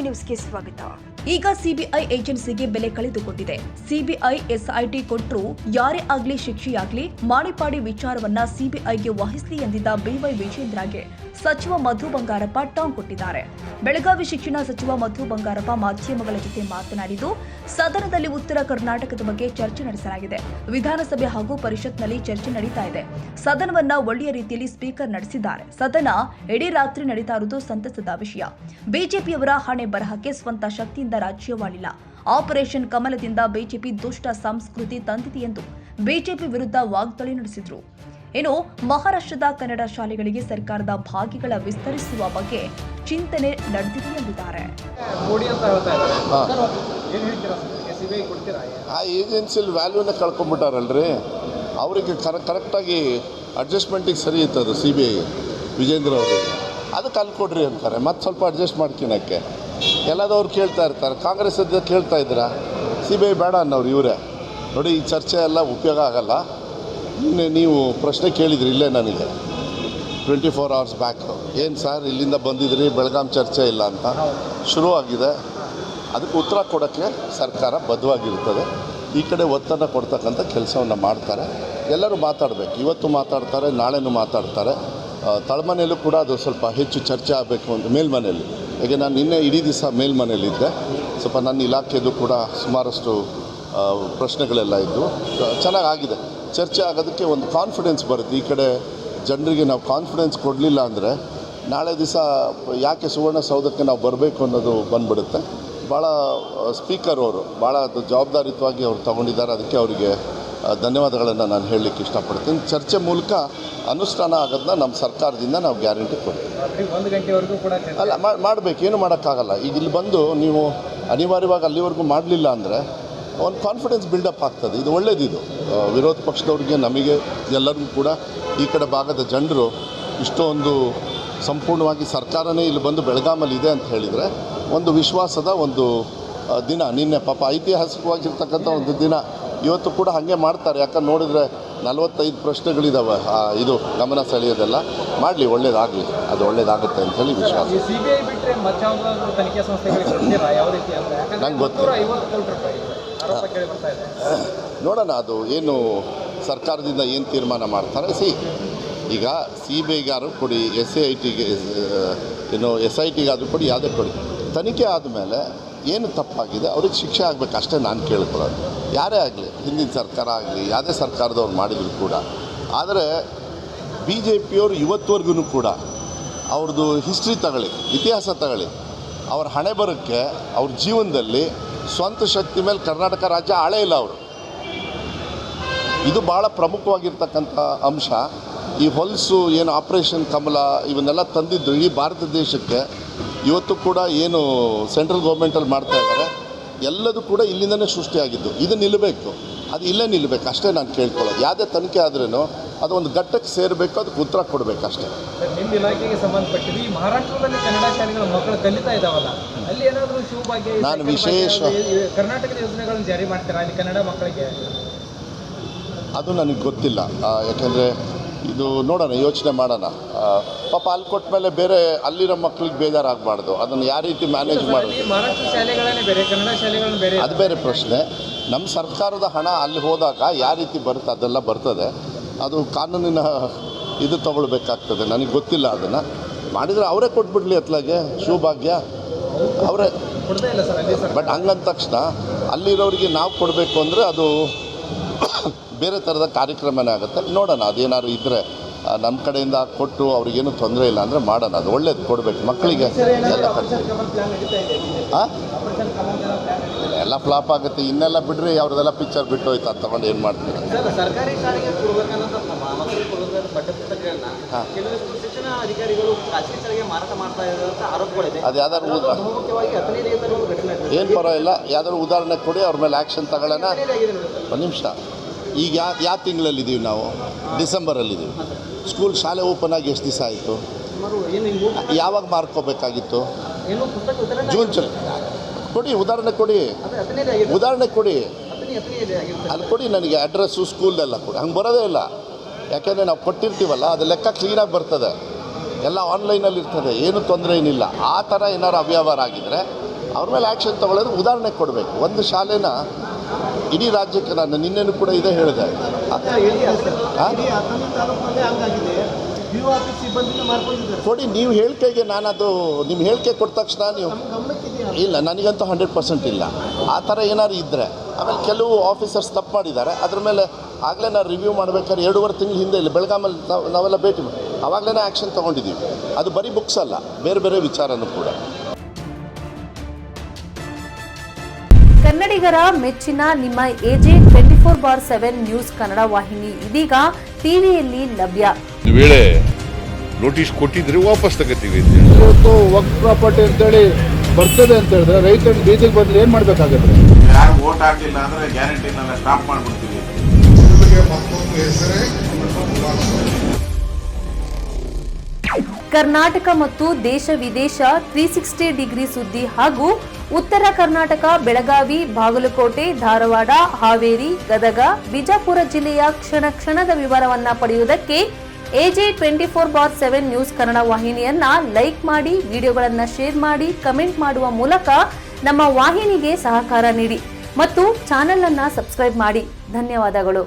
ವಿಜಿ ನ್ಯೂಸ್ಗೆ ಸ್ವಾಗತ. ಈಗ ಸಿಬಿಐ ಏಜೆನ್ಸಿಗೆ ಬೆಲೆ ಕಳೆದುಕೊಂಡಿದೆ. ಸಿಬಿಐ ಎಸ್ಐಟಿ ಕೊಟ್ಟರು ಯಾರೇ ಆಗ್ಲಿ ಶಿಕ್ಷೆಯಾಗ್ಲಿ ಮಾಡಿಪಾಡಿ ವಿಚಾರವನ್ನ ಸಿಬಿಐಗೆ ವಹಿಸಲಿ ಎಂದಿದ್ದ ಬಿವೈ ವಿಜೇಂದ್ರಗೆ ಸಚಿವ ಮಧು ಬಂಗಾರಪ್ಪ ಟಾಂಗ್ ಕೊಟ್ಟಿದ್ದಾರೆ. ಬೆಳಗಾವಿ ಶಿಕ್ಷಣ ಸಚಿವ ಮಧು ಬಂಗಾರಪ್ಪ ಮಾಧ್ಯಮಗಳ ಜೊತೆ ಮಾತನಾಡಿದ್ದು, ಸದನದಲ್ಲಿ ಉತ್ತರ ಕರ್ನಾಟಕದ ಬಗ್ಗೆ ಚರ್ಚೆ ನಡೆಸಲಾಗಿದೆ. ವಿಧಾನಸಭೆ ಹಾಗೂ ಪರಿಷತ್ನಲ್ಲಿ ಚರ್ಚೆ ನಡೀತಾ ಇದೆ. ಸದನವನ್ನ ಒಳ್ಳೆಯ ರೀತಿಯಲ್ಲಿ ಸ್ಪೀಕರ್ ನಡೆಸಿದ್ದಾರೆ. ಸದನ ಇಡೀ ರಾತ್ರಿ ನಡೀತಾ ಇರುವುದು ಸಂತಸದ ವಿಷಯ. ಬಿಜೆಪಿಯವರ ಹಣೆ ಬರಹಕ್ಕೆ ಸ್ವಂತ ಶಕ್ತಿಯಿಂದ ರಾಜ್ಯವಾಳಿಲ್ಲ. ಆಪರೇಷನ್ ಕಮಲದಿಂದ ಬಿಜೆಪಿ ದುಷ್ಟ ಸಂಸ್ಕೃತಿ ತಂದಿದೆ ಎಂದು ಬಿಜೆಪಿ ವಿರುದ್ಧ ವಾಗ್ದಾಳಿ ನಡೆಸಿದರು. ಇನ್ನು ಮಹಾರಾಷ್ಟ್ರದ ಕನ್ನಡ ಶಾಲೆಗಳಿಗೆ ಸರ್ಕಾರದ ಭಾಗ್ಯಗಳ ವಿಸ್ತರಿಸುವ ಬಗ್ಗೆ ಚಿಂತನೆ ನಡೆದಿದೆ ಎಂದಿದ್ದಾರೆ. ಆ ಏಜೆನ್ಸಿಯಲ್ಲಿ ವ್ಯಾಲ್ಯೂನ ಕಳ್ಕೊಂಡ್ಬಿಟ್ಟಾರಲ್ರಿ, ಅವರಿಗೆ ಕರೆಕ್ಟಾಗಿ ಅಡ್ಜಸ್ಟ್ಮೆಂಟಿಗೆ ಸರಿ ಇತ್ತದು CBI ವಿಜೇಂದ್ರ ಅವರಿಗೆ. ಅದಕ್ಕೆ ಅಲ್ಲಿ ಕೊಡ್ರಿ ಅಂತಾರೆ, ಮತ್ತೆ ಸ್ವಲ್ಪ ಅಡ್ಜಸ್ಟ್ ಮಾಡ್ಕೊಳಕ್ಕೆ ಎಲ್ಲದವ್ರು ಕೇಳ್ತಾ ಇರ್ತಾರೆ. ಕಾಂಗ್ರೆಸ್ ಕೇಳ್ತಾ ಇದ್ದೀರಾ, CBI ಬೇಡ ಅನ್ನೋರು ಇವರೇ. ನೋಡಿ, ಈ ಚರ್ಚೆ ಎಲ್ಲ ಉಪಯೋಗ ಆಗಲ್ಲ. ನೀವು ಪ್ರಶ್ನೆ ಕೇಳಿದ್ರಿ ಇಲ್ಲೇ ನನಗೆ 24 hours ಬ್ಯಾಕ್, ಏನು ಸರ್ ಇಲ್ಲಿಂದ ಬಂದಿದ್ರಿ ಬೆಳಗಾಂ ಚರ್ಚೆ ಇಲ್ಲ ಅಂತ ಶುರುವಾಗಿದೆ. ಅದಕ್ಕೆ ಉತ್ತರ ಕೊಡೋಕ್ಕೆ ಸರ್ಕಾರ ಬದ್ಧವಾಗಿರ್ತದೆ. ಈ ಕಡೆ ಒತ್ತನ್ನು ಕೊಡ್ತಕ್ಕಂಥ ಕೆಲಸವನ್ನು ಮಾಡ್ತಾರೆ. ಎಲ್ಲರೂ ಮಾತಾಡಬೇಕು. ಇವತ್ತು ಮಾತಾಡ್ತಾರೆ, ನಾಳೆನೂ ಮಾತಾಡ್ತಾರೆ. ತಳಮನೆಯಲ್ಲೂ ಕೂಡ ಅದು ಸ್ವಲ್ಪ ಹೆಚ್ಚು ಚರ್ಚೆ ಆಗಬೇಕು ಅಂತ ಮೇಲ್ಮನೆಯಲ್ಲಿ. ಈಗ ನಾನು ನಿನ್ನೆ ಇಡೀ ದಿವಸ ಮೇಲ್ಮನೆಯಲ್ಲಿದ್ದೆ. ಸ್ವಲ್ಪ ನನ್ನ ಇಲಾಖೆದು ಕೂಡ ಸುಮಾರಷ್ಟು ಪ್ರಶ್ನೆಗಳೆಲ್ಲ ಇದ್ದು ಚೆನ್ನಾಗಾಗಿದೆ. ಚರ್ಚೆ ಆಗೋದಕ್ಕೆ ಒಂದು ಕಾನ್ಫಿಡೆನ್ಸ್ ಬರುತ್ತೆ. ಈ ಕಡೆ ಜನರಿಗೆ ನಾವು ಕಾನ್ಫಿಡೆನ್ಸ್ ಕೊಡಲಿಲ್ಲ ಅಂದರೆ ನಾಳೆ ದಿವಸ ಯಾಕೆ ಸುವರ್ಣಸೌಧಕ್ಕೆ ನಾವು ಬರಬೇಕು ಅನ್ನೋದು ಬಂದ್ಬಿಡುತ್ತೆ. ಭಾಳ ಸ್ಪೀಕರ್ ಅವರು ಭಾಳ ಜವಾಬ್ದಾರಿಯುತವಾಗಿ ಅವ್ರು ತಗೊಂಡಿದ್ದಾರೆ. ಅದಕ್ಕೆ ಅವರಿಗೆ ಧನ್ಯವಾದಗಳನ್ನು ನಾನು ಹೇಳಲಿಕ್ಕೆ ಇಷ್ಟಪಡ್ತೀನಿ. ಚರ್ಚೆ ಮೂಲಕ ಅನುಷ್ಠಾನ ಆಗೋದನ್ನ ನಮ್ಮ ಸರ್ಕಾರದಿಂದ ನಾವು ಗ್ಯಾರಂಟಿ ಕೊಡ್ತೀವಿ. 1 ಗಂಟೆವರೆಗೂ ಕೂಡ ಅಲ್ಲ ಮಾಡಬೇಕು, ಏನು ಮಾಡೋಕ್ಕಾಗಲ್ಲ. ಈಗ ಇಲ್ಲಿ ಬಂದು ನೀವು ಅನಿವಾರ್ಯವಾಗಿ ಅಲ್ಲಿವರೆಗೂ ಮಾಡಲಿಲ್ಲ ಅಂದರೆ ಒಂದು ಕಾನ್ಫಿಡೆನ್ಸ್ ಬಿಲ್ಡಪ್ ಆಗ್ತದೆ. ಇದು ಒಳ್ಳೆಯದಿದು. ವಿರೋಧ ಪಕ್ಷದವ್ರಿಗೆ, ನಮಗೆ ಎಲ್ಲರಿಗೂ ಕೂಡ ಈ ಕಡೆ ಭಾಗದ ಜನರು ಇಷ್ಟೊಂದು ಸಂಪೂರ್ಣವಾಗಿ ಸರ್ಕಾರನೇ ಇಲ್ಲಿ ಬಂದು ಬೆಳಗಾಮಲ್ಲಿ ಇದೆ ಅಂತ ಹೇಳಿದರೆ ಒಂದು ವಿಶ್ವಾಸದ ಒಂದು ದಿನ. ನಿನ್ನೆ ಪಾಪ ಐತಿಹಾಸಿಕವಾಗಿರ್ತಕ್ಕಂಥ ಒಂದು ದಿನ. ಇವತ್ತು ಕೂಡ ಹಾಗೆ ಮಾಡ್ತಾರೆ. ಯಾಕಂದ್ರೆ ನೋಡಿದರೆ 45 ಪ್ರಶ್ನೆಗಳಿದ್ದಾವೆ. ಇದು ಗಮನ ಸೆಳೆಯೋದೆಲ್ಲ ಮಾಡಲಿ, ಒಳ್ಳೇದಾಗಲಿ, ಅದು ಒಳ್ಳೇದಾಗುತ್ತೆ ಅಂಥೇಳಿ ವಿಶ್ವಾಸ. CBI ಬಿಟ್ಟರೆ ಮತ್ತಾವುದಾದ್ರೂ ತನಿಖಾ ಸಂಸ್ಥೆಗಳಿಗೆ ಯಾವ ರೀತಿ ನಂಗೆ ಗೊತ್ತಿಲ್ಲ, 50 ಕೋಟಿ ರೂಪಾಯಿ ಆರೋಪ ಕೇಳಿ ಬರ್ತಾ ಇದೆ. ನೋಡೋಣ ಅದು ಏನು ಸರ್ಕಾರದಿಂದ ಏನು ತೀರ್ಮಾನ ಮಾಡ್ತಾರೆ. ಈಗ CBIಗಾರು ಕೊಡಿ, SITಗೆ SITಗಾದರೂ ಕೊಡಿ, ಯಾವುದೇ ಕೊಡಿ. ತನಿಖೆ ಆದಮೇಲೆ ಏನು ತಪ್ಪಾಗಿದೆ ಅವ್ರಿಗೆ ಶಿಕ್ಷೆ ಆಗಬೇಕು, ಅಷ್ಟೇ ನಾನು ಕೇಳ್ಕೊಳ್ಳೋದು. ಯಾರೇ ಆಗಲಿ, ಹಿಂದಿನ ಸರ್ಕಾರ ಆಗಲಿ, ಯಾವುದೇ ಸರ್ಕಾರದವ್ರು ಮಾಡಿದ್ರು ಕೂಡ. ಆದರೆ BJPಯವರು ಇವತ್ತುವರೆಗೂ ಕೂಡ ಅವ್ರದ್ದು ಹಿಸ್ಟ್ರಿ ತಗೊಳ್ಳಿ, ಇತಿಹಾಸ ತಗೊಳ್ಳಿ, ಅವ್ರ ಹಣೆ ಬರೋಕ್ಕೆ ಅವ್ರ ಜೀವನದಲ್ಲಿ ಸ್ವಂತ ಶಕ್ತಿ ಮೇಲೆ ಕರ್ನಾಟಕ ರಾಜ್ಯ ಆಳೇ ಇಲ್ಲ ಅವರು. ಇದು ಭಾಳ ಪ್ರಮುಖವಾಗಿರ್ತಕ್ಕಂಥ ಅಂಶ. ಈ ಹೊಲಸು ಏನು ಆಪರೇಷನ್ ಕಮಲ ಇವನ್ನೆಲ್ಲ ತಂದಿದ್ದು ಇಡೀ ಭಾರತ ದೇಶಕ್ಕೆ. ಇವತ್ತು ಕೂಡ ಏನು ಸೆಂಟ್ರಲ್ ಗೌರ್ಮೆಂಟಲ್ಲಿ ಮಾಡ್ತಾ ಇದ್ದಾರೆ ಎಲ್ಲದೂ ಕೂಡ ಇಲ್ಲಿಂದನೇ ಸೃಷ್ಟಿಯಾಗಿದ್ದು. ಇದು ನಿಲ್ಲಬೇಕು, ಅದು ಇಲ್ಲೇ ನಿಲ್ಲಬೇಕು, ಅಷ್ಟೇ ನಾನು ಕೇಳ್ಕೊಳ್ಳೋದು. ಯಾವುದೇ ತನಿಖೆ ಆದ್ರೂ ಅದು ಒಂದು ಘಟ್ಟಕ್ಕೆ ಸೇರಬೇಕು, ಅದಕ್ಕೆ ಉತ್ತರ ಕೊಡಬೇಕು ಅಷ್ಟೇ. ನಿಮ್ಮ ಇಲಾಖೆಗೆ ಸಂಬಂಧಪಟ್ಟಿದ್ದು ಈ ಮಹಾರಾಷ್ಟ್ರದಲ್ಲಿ ಕನ್ನಡ ಶಾಲೆಗಳ ಮಕ್ಕಳು ಕಲಿತಾ ಇದ್ದಾವಲ್ಲ, ಅಲ್ಲಿ ಏನಾದರೂ ಶಿವಭಾಗ್ಯ ನಾನು ವಿಶೇಷ ಕರ್ನಾಟಕದ ಯೋಜನೆಗಳನ್ನು ಜಾರಿ ಮಾಡ್ತೀರಾ ಅಲ್ಲಿ ಕನ್ನಡ ಮಕ್ಕಳಿಗೆ? ಅದು ನನಗೆ ಗೊತ್ತಿಲ್ಲ. ಯಾಕೆಂದರೆ ಇದು ನೋಡೋಣ, ಯೋಚನೆ ಮಾಡೋಣ. ಪಾಪ ಅಲ್ಲಿ ಕೊಟ್ಟ ಮೇಲೆ ಬೇರೆ ಅಲ್ಲಿರೋ ಮಕ್ಕಳಿಗೆ ಬೇಜಾರಾಗಬಾರ್ದು. ಅದನ್ನು ಯಾವ ರೀತಿ ಮ್ಯಾನೇಜ್ ಮಾಡೋದು, ಮಹಾರಾಷ್ಟ್ರ ಶಾಲೆಗಳನ್ನೇ ಬೇರೆ, ಕನ್ನಡ ಶಾಲೆಗಳನ್ನು ಬೇರೆ, ಅದು ಬೇರೆ ಪ್ರಶ್ನೆ. ನಮ್ಮ ಸರ್ಕಾರದ ಹಣ ಅಲ್ಲಿ ಹೋದಾಗ ಯಾವ ರೀತಿ ಬರುತ್ತೆ ಅದೆಲ್ಲ ಬರ್ತದೆ. ಅದು ಕಾನೂನಿನ ಇದು ತಗೊಳ್ಬೇಕಾಗ್ತದೆ. ನನಗೆ ಗೊತ್ತಿಲ್ಲ. ಅದನ್ನು ಮಾಡಿದರೆ ಅವರೇ ಕೊಟ್ಬಿಡ್ಲಿ ಅತ್ಲಾಗೆ ಶಿವಭಾಗ್ಯ, ಅವರೇ. ಬಟ್ ಹಂಗಂದ ತಕ್ಷಣ ಅಲ್ಲಿರೋರಿಗೆ ನಾವು ಕೊಡಬೇಕು ಅಂದರೆ ಅದು ಬೇರೆ ಥರದ ಕಾರ್ಯಕ್ರಮನೇ ಆಗುತ್ತೆ. ನೋಡೋಣ, ಅದೇನಾದ್ರು ಇದ್ದರೆ ನಮ್ಮ ಕಡೆಯಿಂದ ಕೊಟ್ಟು ಅವ್ರಿಗೇನು ತೊಂದರೆ ಇಲ್ಲ ಅಂದರೆ ಮಾಡೋಣ. ಅದು ಒಳ್ಳೇದು ಕೊಡಬೇಕು ಮಕ್ಕಳಿಗೆ. ಎಲ್ಲ ಫ್ಲಾಪ್ ಆಗುತ್ತೆ. ಇನ್ನೆಲ್ಲ ಬಿಡ್ರಿ, ಅವ್ರದ್ದೆಲ್ಲ ಪಿಕ್ಚರ್ ಬಿಟ್ಟು ಹೋಯ್ತು. ಅದು ತೊಗೊಂಡು ಏನು ಮಾಡ್ತೀರ? ಸರ್ಕಾರಿ ಶಾಲೆಗೆ ಶಿಕ್ಷಣ ಅಧಿಕಾರಿಗಳು ಖಾಸಗಿ ಶಾಲೆಗೆ ಮಾರಾಟ ಮಾಡ್ತಾ ಇರೋಂಥ ಆರೋಪಗಳಿದೆ. ಅದು ಯಾವ್ದಾದ್ರು ಏನು ಪರವಾಗಿಲ್ಲ, ಯಾವ್ದಾದ್ರು ಉದಾಹರಣೆ ಕೊಡಿ, ಅವ್ರ ಮೇಲೆ ಆ್ಯಕ್ಷನ್ ತಗೊಳ್ಳೋಣ. ಒಂದು ನಿಮಿಷ. ಈಗ ಯಾವ ತಿಂಗಳಲ್ಲಿದ್ದೀವಿ ನಾವು? ಡಿಸೆಂಬರಲ್ಲಿದ್ದೀವಿ. ಸ್ಕೂಲ್ ಶಾಲೆ ಓಪನ್ ಆಗಿ ಎಷ್ಟು ದಿವಸ ಆಯಿತು? ಯಾವಾಗ ಮಾರ್ಕೋಬೇಕಾಗಿತ್ತು? ಜೂನ್ ಕೊಡಿ, ಉದಾಹರಣೆ ಕೊಡಿ, ಉದಾಹರಣೆ ಕೊಡಿ, ಅಲ್ಲಿ ಕೊಡಿ ನನಗೆ ಅಡ್ರೆಸ್ಸು, ಸ್ಕೂಲ್ದೆಲ್ಲ ಕೊಡಿ. ಹಂಗೆ ಬರೋದೇ ಇಲ್ಲ. ಯಾಕೆಂದರೆ ನಾವು ಕೊಟ್ಟಿರ್ತೀವಲ್ಲ, ಅದು ಲೆಕ್ಕ ಕ್ಲೀನಾಗಿ ಬರ್ತದೆ. ಎಲ್ಲ ಆನ್ಲೈನಲ್ಲಿ ಇರ್ತದೆ, ಏನೂ ತೊಂದರೆ ಏನಿಲ್ಲ. ಆ ಥರ ಏನಾರು ಅವ್ಯವಹಾರ ಆಗಿದ್ದರೆ ಅವ್ರ ಮೇಲೆ ಆ್ಯಕ್ಷನ್ ತೊಗೊಳ್ಳೋದು ಉದಾಹರಣೆ ಕೊಡಬೇಕು. ಒಂದು ಶಾಲೆನ ಇಡೀ ರಾಜ್ಯಕ್ಕೆ ನಾನು ನಿನ್ನೆನೂ ಕೂಡ ಇದೇ ಹೇಳಿದೆ. ಕೊಡಿ ನೀವು ಹೇಳಿಕೆಗೆ ನಾನು ಅದು ನಿಮ್ಮ ಹೇಳಿಕೆ ಕೊಟ್ಟ ತಕ್ಷಣ ನೀವು ಇಲ್ಲ ನನಗಂತೂ 100% ಇಲ್ಲ. ಆ ಥರ ಏನಾದ್ರು ಇದ್ದರೆ ಆಮೇಲೆ ಕೆಲವು ಆಫೀಸರ್ಸ್ ತಪ್ಪು ಮಾಡಿದ್ದಾರೆ, ಅದ್ರ ಮೇಲೆ ಆಗಲೇ ನಾವು ರಿವ್ಯೂ ಮಾಡಬೇಕಾದ್ರೆ 2.5 ತಿಂಗಳ ಹಿಂದೆ ಇಲ್ಲಿ ಬೆಳಗಾಮಲ್ಲಿ ನಾವೆಲ್ಲ ಭೇಟಿ ಮಾಡಿ ಆವಾಗಲೇ ಆ್ಯಕ್ಷನ್ ತೊಗೊಂಡಿದ್ದೀವಿ. ಅದು ಬರೀ ಬುಕ್ಸ್ ಅಲ್ಲ, ಬೇರೆ ಬೇರೆ ವಿಚಾರನೂ ಕೂಡ. ಕನ್ನಡಿಗರ ಮೆಚ್ಚಿನ ನಿಮ್ಮ AJ 24/7 ನ್ಯೂಸ್ ಕನ್ನಡ ವಾಹಿನಿ ಇದೀಗ ಟಿವಿಯಲ್ಲಿ ಲಭ್ಯ. ವೇಳೆ ನೋಟಿಸ್ ಕೊಟ್ಟಿದ್ರೆ ವಾಪಸ್ ತಗೋತೀವಿ. ಇವತ್ತು ವಕ್ಫ್ ಪ್ರಾಪರ್ಟಿ ಅಂತೇಳಿ ಬರ್ತದೆ ಅಂತ ಹೇಳಿದ್ರೆ ರೈತರು ಬೀದಿಗೆ ಬದಲು ಏನು ಮಾಡಬೇಕಾಗುತ್ತೆ? ಯಾರು ವೋಟ್ ಹಾಕಿಲ್ಲ ಅಂದ್ರೆ ಗ್ಯಾರಂಟಿನೆಲ್ಲ ಸ್ಟಾಪ್ ಮಾಡ್ಬಿಡ್ತೀವಿ. ಕರ್ನಾಟಕ ಮತ್ತು ದೇಶ ವಿದೇಶ 360 ಡಿಗ್ರಿ ಸುದ್ದಿ ಹಾಗೂ ಉತ್ತರ ಕರ್ನಾಟಕ, ಬೆಳಗಾವಿ, ಬಾಗಲಕೋಟೆ, ಧಾರವಾಡ, ಹಾವೇರಿ, ಗದಗ, ಬಿಜಾಪುರ ಜಿಲ್ಲೆಯ ಕ್ಷಣ ಕ್ಷಣದ ವಿವರವನ್ನ ಪಡೆಯುವುದಕ್ಕೆ AJ 24/7 ನ್ಯೂಸ್ ಕನ್ನಡ ವಾಹಿನಿಯನ್ನ ಲೈಕ್ ಮಾಡಿ, ವಿಡಿಯೋಗಳನ್ನ ಶೇರ್ ಮಾಡಿ, ಕಮೆಂಟ್ ಮಾಡುವ ಮೂಲಕ ನಮ್ಮ ವಾಹಿನಿಗೆ ಸಹಕಾರ ನೀಡಿ ಮತ್ತು ಚಾನೆಲ್ ಅನ್ನ ಸಬ್ಸ್ಕ್ರೈಬ್ ಮಾಡಿ. ಧನ್ಯವಾದಗಳು.